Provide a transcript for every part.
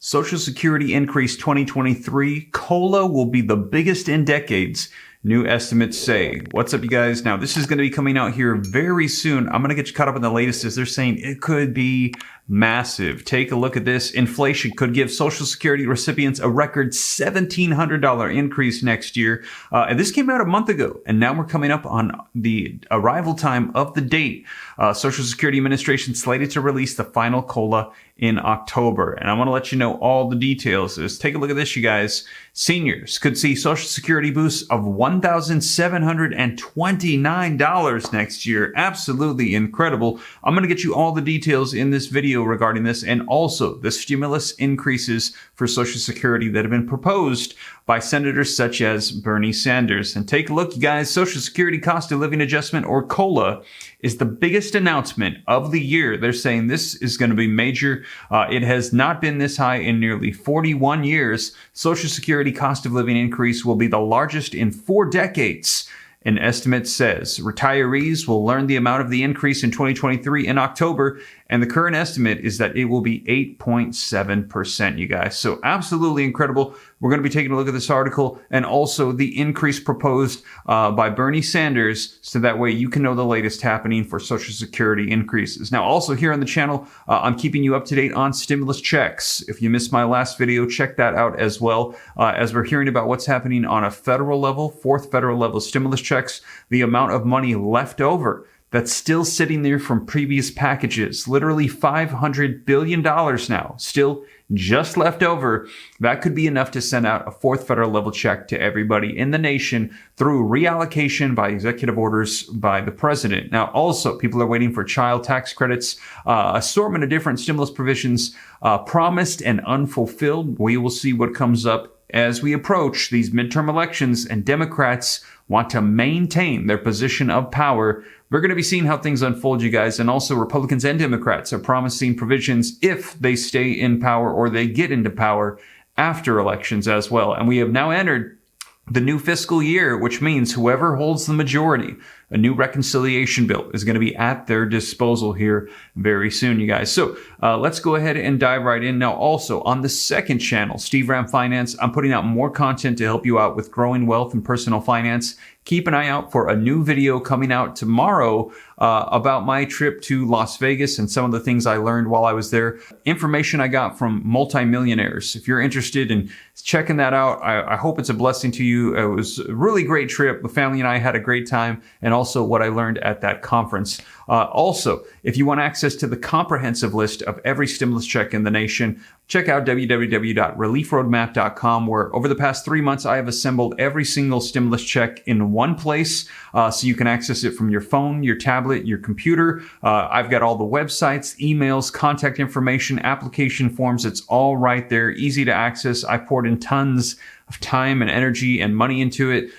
Social Security increase 2023. COLA will be the biggest in decades, new estimates say. What's up, you guys? Now, this is going to be coming out here very soon. I'm going to get you caught up in the latest as they're saying it could be massive. Take a look at this. Inflation could give Social Security recipients a record $1,700 increase next year. And this came out a month ago, and now we're coming up on the arrival time of the date. Social Security Administration slated to release the final COLA in October. And I want to let you know all the details. Just take a look at this, you guys. Seniors could see Social Security boosts of $1,729 next year. Absolutely incredible. I'm going to get you all the details in this video regarding this, and also the stimulus increases for Social Security that have been proposed by senators such as Bernie Sanders. And take a look, you guys. Social Security cost of living adjustment, or COLA, is the biggest announcement of the year. They're saying this is going to be major. It has not been this high in nearly 41 years. Social Security cost of living increase will be the largest in 4 decades. An estimate says retirees will learn the amount of the increase in 2023 in October, and the current estimate is that it will be 8.7%, you guys. So absolutely incredible. We're going to be taking a look at this article and also the increase proposed by Bernie Sanders, so that way you can know the latest happening for Social Security increases. Now, also here on the channel, I'm keeping you up to date on stimulus checks. If you missed my last video, check that out as well. As we're hearing about what's happening on a federal level, 4th federal level stimulus checks, the amount of money left over that's still sitting there from previous packages, literally $500 billion now, still just left over. That could be enough to send out a 4th federal level check to everybody in the nation through reallocation by executive orders by the president. Now, also, people are waiting for child tax credits, assortment of different stimulus provisions promised and unfulfilled. We will see what comes up as we approach these midterm elections, and Democrats want to maintain their position of power. We're going to be seeing how things unfold, you guys. And also, Republicans and Democrats are promising provisions if they stay in power or they get into power after elections as well. And we have now entered the new fiscal year, which means whoever holds the majority, a new reconciliation bill is going to be at their disposal here very soon, you guys. So let's go ahead and dive right in. Now, also on the second channel, Steve Ram Finance, I'm putting out more content to help you out with growing wealth and personal finance. Keep an eye out for a new video coming out tomorrow about my trip to Las Vegas and some of the things I learned while I was there. Information I got from multimillionaires. If you're interested in checking that out, I hope it's a blessing to you. It was a really great trip. The family and I had a great time, and also what I learned at that conference. Also, if you want access to the comprehensive list of every stimulus check in the nation, check out www.reliefroadmap.com, where over the past 3 months, I have assembled every single stimulus check in one place, so you can access it from your phone, your tablet, your computer. I've got all the websites, emails, contact information, application forms. It's all right there, easy to access. I poured in tons of time and energy and money into it.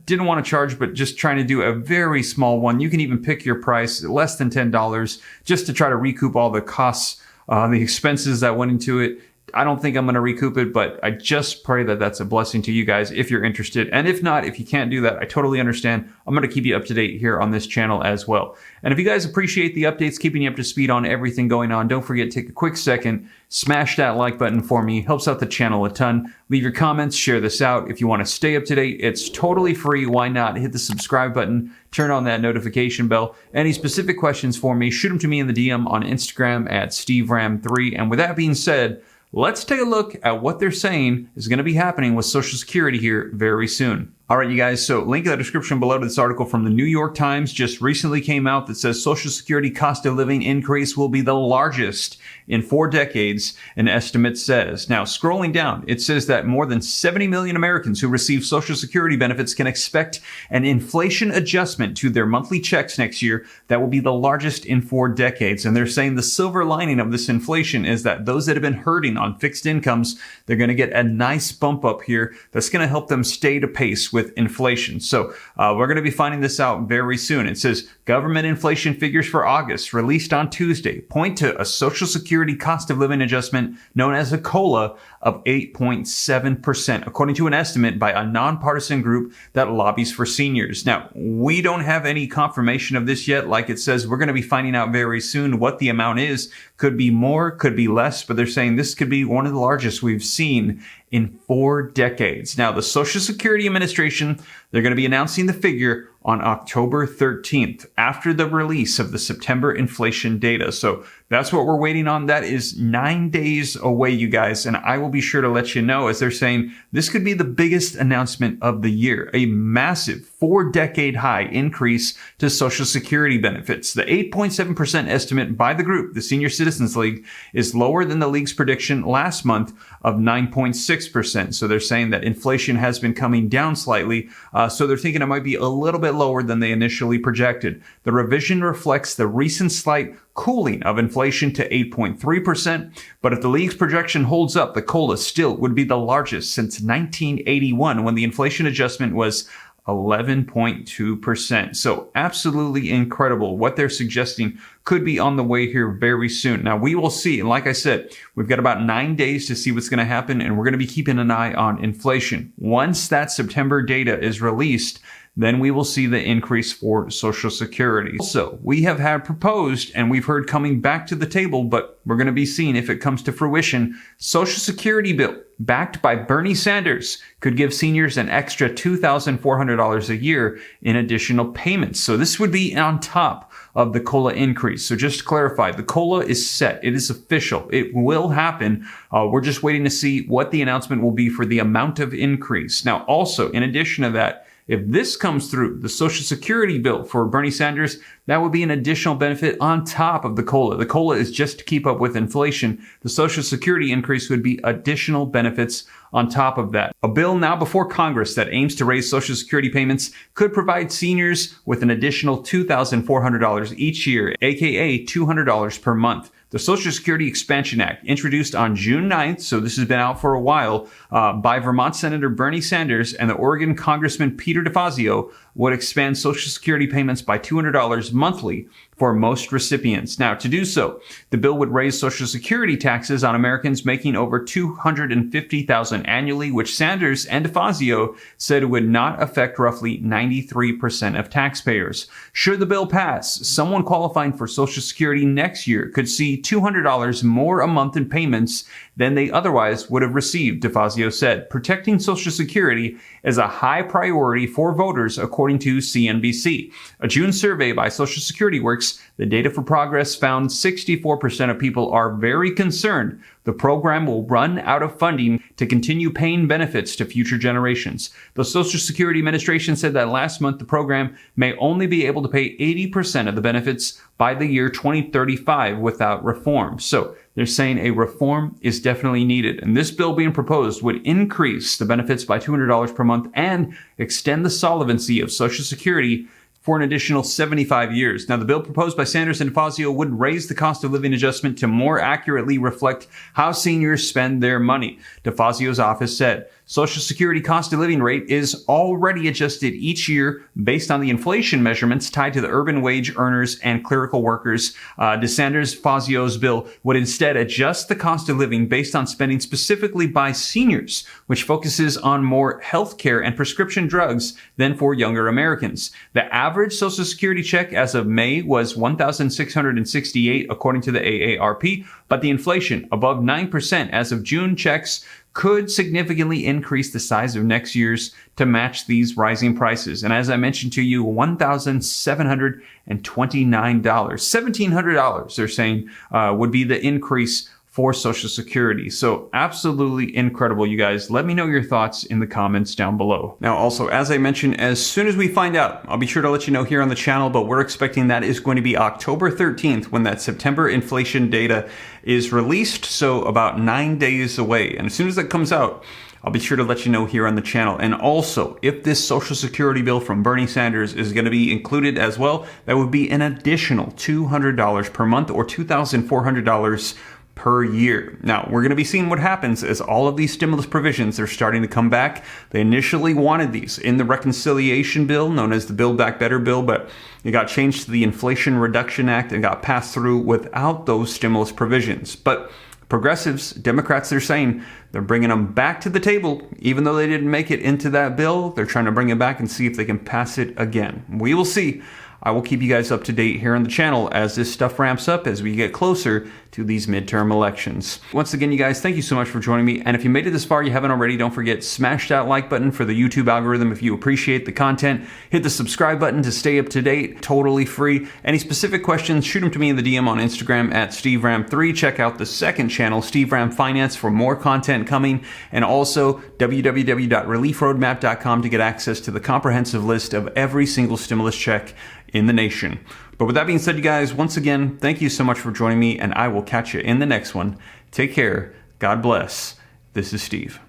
Didn't want to charge, but just trying to do a very small one. You can even pick your price, less than $10, just to try to recoup all the costs, the expenses that went into it. I don't think I'm going to recoup it, but I just pray that that's a blessing to you guys if you're interested. And if not, if you can't do that, I totally understand. I'm going to keep you up to date here on this channel as well. And if you guys appreciate the updates, keeping you up to speed on everything going on, don't forget to take a quick second, smash that like button for me. Helps out the channel a ton. Leave your comments, share this out. If you want to stay up to date, it's totally free. Why not? Hit the subscribe button, turn on that notification bell. Any specific questions for me, shoot them to me in the DM on Instagram at SteveRam3. And with that being said, let's take a look at what they're saying is going to be happening with Social Security here very soon. All right, you guys, so link in the description below to this article from the New York Times just recently came out that says Social Security cost of living increase will be the largest in 4 decades, an estimate says. Now, scrolling down, it says that more than 70 million Americans who receive Social Security benefits can expect an inflation adjustment to their monthly checks next year that will be the largest in 4 decades. And they're saying the silver lining of this inflation is that those that have been hurting on fixed incomes, they're going to get a nice bump up here that's going to help them stay to pace with inflation. So we're going to be finding this out very soon. It says government inflation figures for August released on Tuesday point to a Social Security cost of living adjustment known as a COLA of 8.7%, according to an estimate by a nonpartisan group that lobbies for seniors. Now, we don't have any confirmation of this yet. Like it says, we're going to be finding out very soon what the amount is. Could be more, could be less, but they're saying this could be one of the largest we've seen in 4 decades. Now, the Social Security Administration, they're going to be announcing the figure on October 13th after the release of the September inflation data. So that's what we're waiting on. That is 9 days away, you guys. And I will be sure to let you know, as they're saying this could be the biggest announcement of the year, a massive 4-decade high increase to Social Security benefits. The 8.7% estimate by the group, the Senior Citizens League, is lower than the league's prediction last month of 9.6%. So they're saying that inflation has been coming down slightly. So they're thinking it might be a little bit lower than they initially projected. The revision reflects the recent slight cooling of inflation to 8.3%. But if the league's projection holds up, the COLA still would be the largest since 1981, when the inflation adjustment was 11.2%. So absolutely incredible. What they're suggesting could be on the way here very soon. Now we will see. And like I said, we've got about 9 days to see what's going to happen, and we're going to be keeping an eye on inflation. Once that September data is released, then we will see the increase for Social Security. Also, we have had proposed, and we've heard coming back to the table, but we're going to be seeing if it comes to fruition, Social Security bill backed by Bernie Sanders could give seniors an extra $2,400 a year in additional payments. So this would be on top of the COLA increase. So just to clarify, the COLA is set. It is official. It will happen. We're just waiting to see what the announcement will be for the amount of increase. Now, also, in addition to that, if this comes through, the Social Security bill for Bernie Sanders, that would be an additional benefit on top of the COLA. The COLA is just to keep up with inflation. The Social Security increase would be additional benefits on top of that. A bill now before Congress that aims to raise Social Security payments could provide seniors with an additional $2,400 each year, aka $200 per month. The Social Security Expansion Act, introduced on June 9th, so this has been out for a while, by Vermont Senator Bernie Sanders and the Oregon Congressman Peter DeFazio, would expand Social Security payments by $200 monthly for most recipients. Now, to do so, the bill would raise Social Security taxes on Americans making over $250,000 annually, which Sanders and DeFazio said would not affect roughly 93% of taxpayers. Should the bill pass, someone qualifying for Social Security next year could see $200 more a month in payments than they otherwise would have received, DeFazio said. Protecting Social Security is a high priority for voters, according to CNBC. A June survey by Social Security Works, the Data for Progress, found 64% of people are very concerned the program will run out of funding to continue paying benefits to future generations. The Social Security Administration said that last month the program may only be able to pay 80% of the benefits by the year 2035 without reform. So they're saying a reform is definitely needed. And this bill being proposed would increase the benefits by $200 per month and extend the solvency of Social Security for an additional 75 years. Now, the bill proposed by Sanders and DeFazio would raise the cost of living adjustment to more accurately reflect how seniors spend their money. DeFazio's office said Social Security cost of living rate is already adjusted each year based on the inflation measurements tied to the urban wage earners and clerical workers. DeSanders-DeFazio's bill would instead adjust the cost of living based on spending specifically by seniors, which focuses on more health care and prescription drugs than for younger Americans. The average Social Security check as of May was $1,668, according to the AARP, but the inflation above 9% as of June checks could significantly increase the size of next year's to match these rising prices. And as I mentioned to you, $1,729, $1,700, they're saying, would be the increase for Social Security. So absolutely incredible, you guys. Let me know your thoughts in the comments down below. Now, also, as I mentioned, as soon as we find out, I'll be sure to let you know here on the channel, but we're expecting that is going to be October 13th when that September inflation data is released. So about 9 days away. And as soon as that comes out, I'll be sure to let you know here on the channel. And also, if this Social Security bill from Bernie Sanders is going to be included as well, that would be an additional $200 per month or $2,400 per year. Now, we're going to be seeing what happens as all of these stimulus provisions are starting to come back. They initially wanted these in the reconciliation bill, known as the Build Back Better bill, but it got changed to the Inflation Reduction Act and got passed through without those stimulus provisions. But progressives, Democrats, they're saying they're bringing them back to the table. Even though they didn't make it into that bill, they're trying to bring it back and see if they can pass it again. We will see. I will keep you guys up to date here on the channel as this stuff ramps up as we get closer to these midterm elections. Once again, you guys, thank you so much for joining me. And if you made it this far, you haven't already, don't forget, smash that like button for the YouTube algorithm if you appreciate the content. Hit the subscribe button to stay up to date, totally free. Any specific questions, shoot them to me in the DM on Instagram at SteveRam3. Check out the second channel, Steve Ram Finance, for more content coming. And also www.reliefroadmap.com to get access to the comprehensive list of every single stimulus check in the nation. But with that being said, you guys, once again, thank you so much for joining me, and I will catch you in the next one. Take care. God bless. This is Steve.